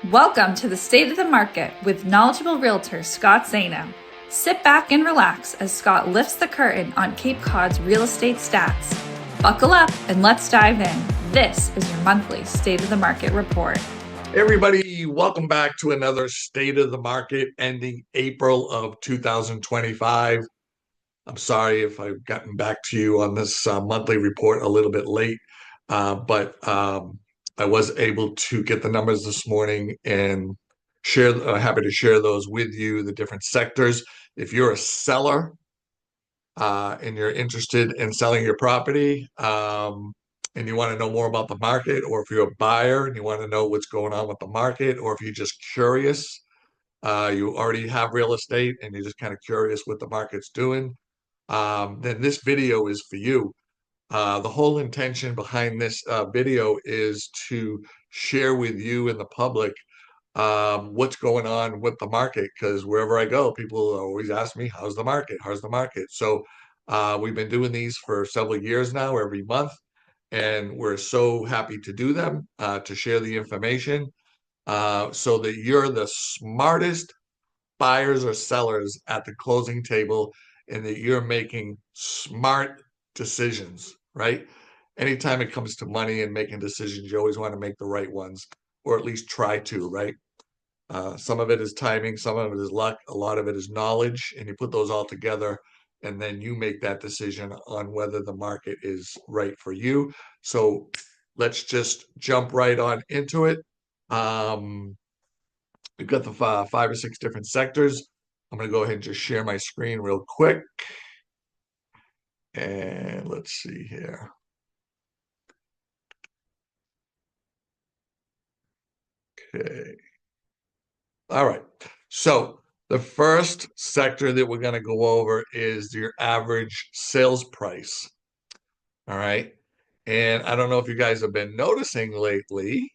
Welcome to the State of the Market with knowledgeable realtor Scott Zaino. Sit back and relax as Scott lifts the curtain on Cape Cod's real estate stats. Buckle up and let's dive in. This is your monthly State of the Market report. Hey everybody, welcome back to another State of the Market ending April of 2025. I'm sorry if I've gotten back to you on this monthly report a little bit late, but I was able to get the numbers this morning and happy to share those with you, the different sectors. If you're a seller and you're interested in selling your property, and you want to know more about the market, or if you're a buyer and you want to know what's going on with the market, or if you're just curious, you already have real estate and you're just kind of curious what the market's doing, then this video is for you. The whole intention behind this video is to share with you and the public what's going on with the market, because wherever I go, people always ask me, how's the market? How's the market? So we've been doing these for several years now, every month, and we're so happy to do them, to share the information, so that you're the smartest buyers or sellers at the closing table and that you're making smart decisions, right? Anytime it comes to money and making decisions, you always want to make the right ones, or at least try to, right? Some of it is timing, some of it is luck, a lot of it is knowledge, and you put those all together, and then you make that decision on whether the market is right for you. So let's just jump right on into it. We've got the five or six different sectors. I'm going to go ahead and just share my screen real quick. And let's see here. Okay. All right. So the first sector that we're going to go over is your average sales price. All right. And I don't know if you guys have been noticing lately,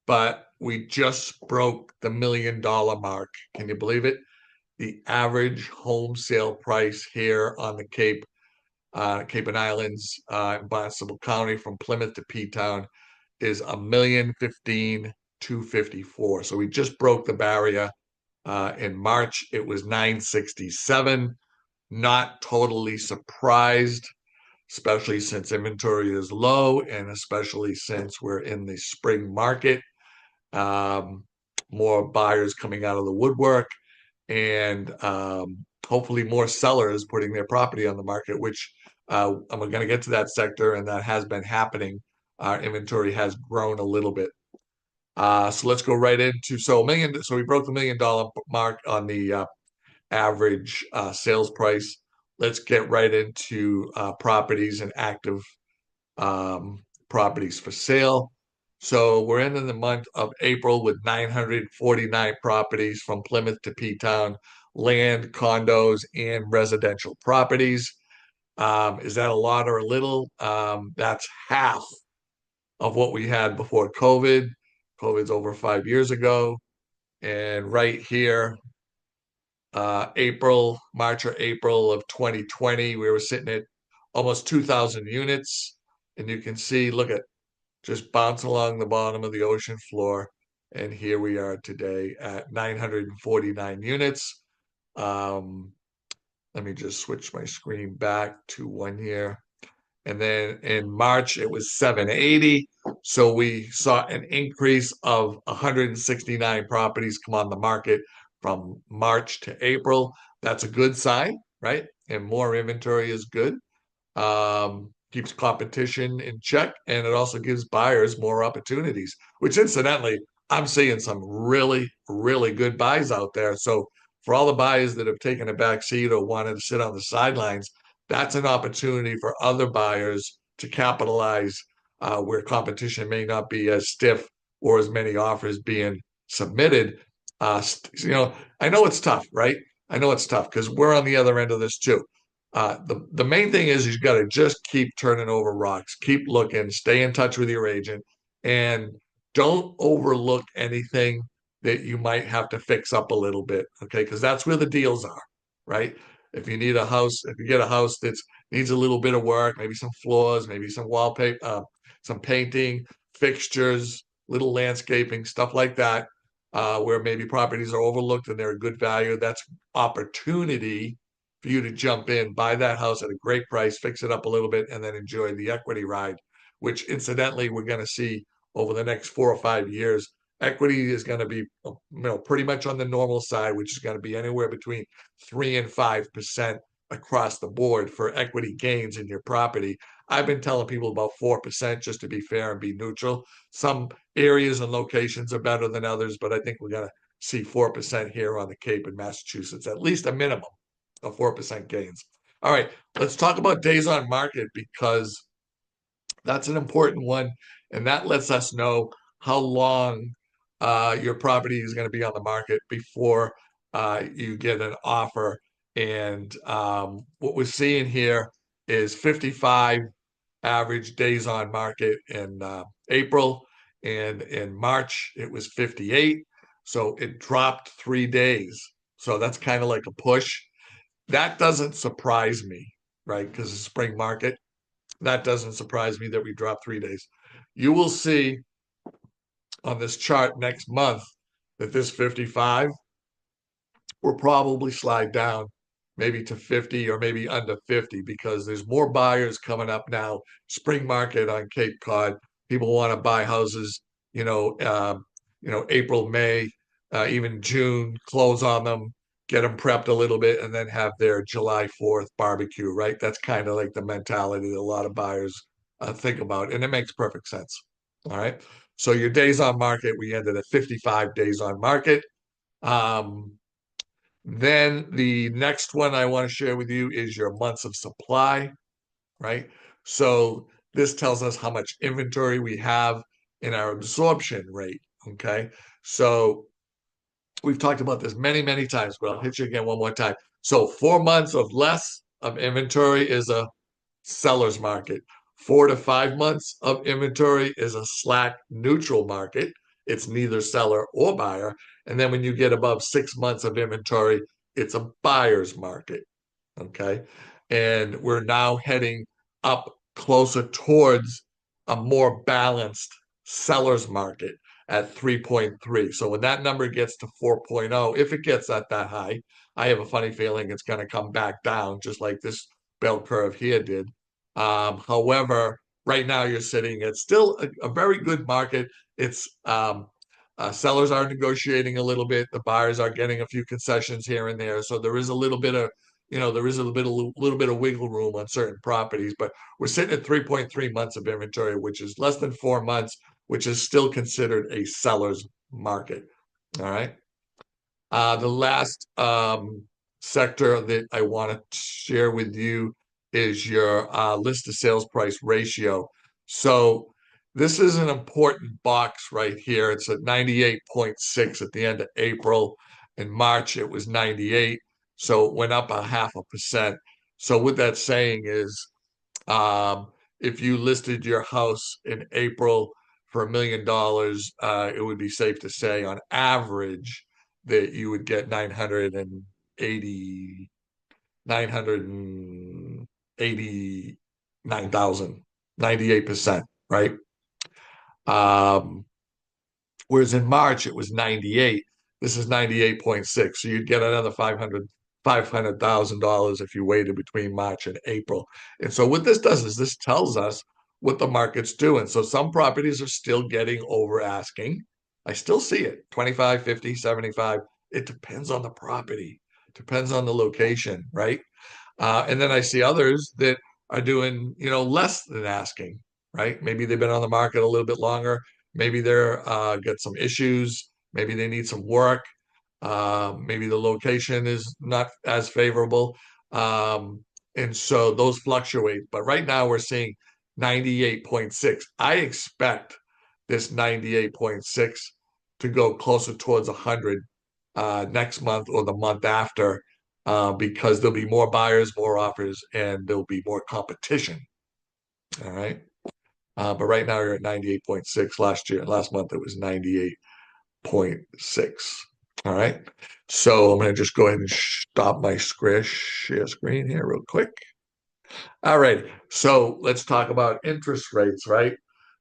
but we just broke the $1 million mark. Can you believe it? The average home sale price here on the Cape and Islands, in Barnstable County, from Plymouth to P-Town, is $1,015,254. So we just broke the barrier. In March, it was 967. Not totally surprised, especially since inventory is low and especially since we're in the spring market. More buyers coming out of the woodwork, and hopefully more sellers putting their property on the market, which I'm going to get to that sector, and that has been happening. Our inventory has grown a little bit. So let's go right into, so we broke the $1 million mark on the average sales price. Let's get right into properties and active properties for sale. So we're in the month of April with 949 properties from Plymouth to P-Town, land, condos, and residential properties. Is that a lot or a little? That's half of what we had before COVID. COVID's over 5 years ago. And right here, March or April of 2020, we were sitting at almost 2,000 units. And you can see, look at, just bounce along the bottom of the ocean floor. And here we are today at 949 units. Let me just switch my screen back to 1 year. And then in March, it was 780. So we saw an increase of 169 properties come on the market from March to April. That's a good sign, right? And more inventory is good. Keeps competition in check, and it also gives buyers more opportunities, which incidentally, I'm seeing some really, really good buys out there. So for all the buyers that have taken a back seat or wanted to sit on the sidelines, that's an opportunity for other buyers to capitalize, where competition may not be as stiff or as many offers being submitted. I know it's tough, right? I know it's tough because we're on the other end of this too. The main thing is you got to just keep turning over rocks, keep looking, stay in touch with your agent, and don't overlook anything that you might have to fix up a little bit, okay? Because that's where the deals are, right? If you need a house, if you get a house that needs a little bit of work, maybe some floors, maybe some wallpaper, some painting, fixtures, little landscaping, stuff like that, where maybe properties are overlooked and they're a good value. That's opportunity for you to jump in, buy that house at a great price, fix it up a little bit, and then enjoy the equity ride, which incidentally we're going to see over the next 4 or 5 years. Equity is going to be, pretty much on the normal side, which is going to be anywhere between 3 and 5% across the board for equity gains in your property. I've been telling people about 4% just to be fair and be neutral. Some areas and locations are better than others, but I think we're going to see 4% here on the Cape in Massachusetts, at least a minimum of 4% gains. All right, let's talk about days on market because that's an important one, and that lets us know how long your property is going to be on the market before you get an offer. And what we're seeing here is 55 average days on market in April, and in March it was 58. So it dropped 3 days. So that's kind of like a push. That doesn't surprise me, right? Because the spring market, that doesn't surprise me that we dropped 3 days. You will see on this chart next month that this 55 will probably slide down maybe to 50 or maybe under 50 because there's more buyers coming up now. Spring market on Cape Cod, people want to buy houses, April, May, even June, close on them, get them prepped a little bit, and then have their July 4th barbecue, right? That's kind of like the mentality that a lot of buyers think about, and it makes perfect sense. All right. So your days on market, we ended at 55 days on market. Um, then the next one I want to share with you is your months of supply, right? So this tells us how much inventory we have in our absorption rate, okay? So we've talked about this many, many times, but I'll hit you again one more time. So 4 months of less of inventory is a seller's market. 4 to 5 months of inventory is a slack neutral market. It's neither seller or buyer. And then when you get above 6 months of inventory, it's a buyer's market. Okay. And we're now heading up closer towards a more balanced seller's market at 3.3. So when that number gets to 4.0, if it gets at that high, I have a funny feeling it's going to come back down, just like this bell curve here did. However, right now you're sitting at still a very good market. It's sellers are negotiating a little bit. The buyers are getting a few concessions here and there. So there is a little bit of, there is a little bit of wiggle room on certain properties, but we're sitting at 3.3 months of inventory, which is less than 4 months, which is still considered a seller's market. All right. The last sector that I want to share with you is your list to sales price ratio. So this is an important box right here. It's at 98.6 at the end of April. In March, it was 98. So it went up a 0.5%. So what that's saying is um, if you listed your house in April for $1 million, it would be safe to say on average that you would get 989,000, 98%, right? Um, Whereas in March it was 98. This is 98.6. So you'd get another $500,000 if you waited between March and April. And so what this does is this tells us what the market's doing. So some properties are still getting over asking. I still see it 25, 50, 75. It depends on the property, depends on the location, right? And then I see others that are doing, less than asking, right? Maybe they've been on the market a little bit longer. Maybe they're got some issues. Maybe they need some work. Maybe the location is not as favorable. And so those fluctuate. But right now we're seeing 98.6. I expect this 98.6 to go closer towards 100 next month or the month after because there'll be more buyers, more offers, and there'll be more competition. All right. But right now you're at 98.6. Last month it was 98.6. All right. So I'm going to just go ahead and stop my share screen here real quick. All right. So let's talk about interest rates, right?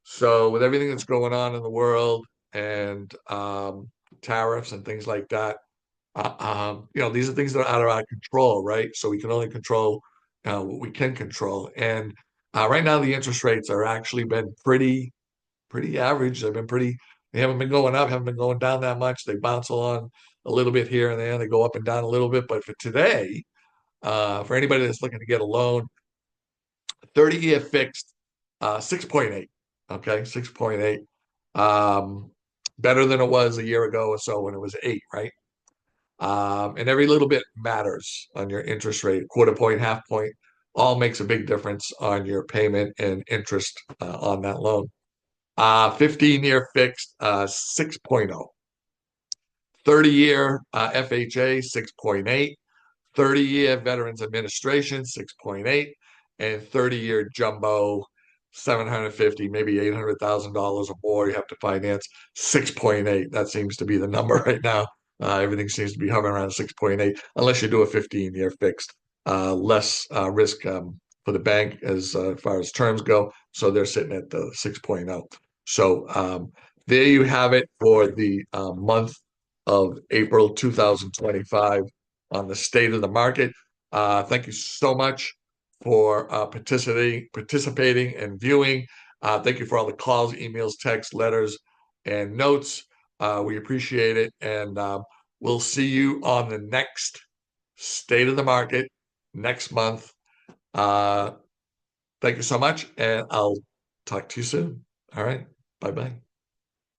So with everything that's going on in the world and tariffs and things like that. These are things that are out of our control, right? So we can only control what we can control. And right now, the interest rates are actually been pretty average. They haven't been going up, haven't been going down that much. They bounce along a little bit here and there. They go up and down a little bit. But for today, for anybody that's looking to get a loan, 30-year fixed, 6.8. Okay, 6.8. Um, Better than it was a year ago or so when it was 8, right? And every little bit matters on your interest rate. Quarter point, half point, all makes a big difference on your payment and interest on that loan. 15-year fixed, 6.0. 30-year FHA, 6.8. 30-year Veterans Administration, 6.8. And 30-year jumbo, 750, maybe $800,000 or more you have to finance, 6.8. That seems to be the number right now. Everything seems to be hovering around 6.8, unless you do a 15-year fixed. Less risk for the bank as far as terms go. So they're sitting at the 6.0. So there you have it for the month of April 2025 on the state of the market. Thank you so much for participating and viewing. Thank you for all the calls, emails, texts, letters, and notes. We appreciate it. And we'll see you on the next state of the market next month. Thank you so much. And I'll talk to you soon. All right. Bye-bye.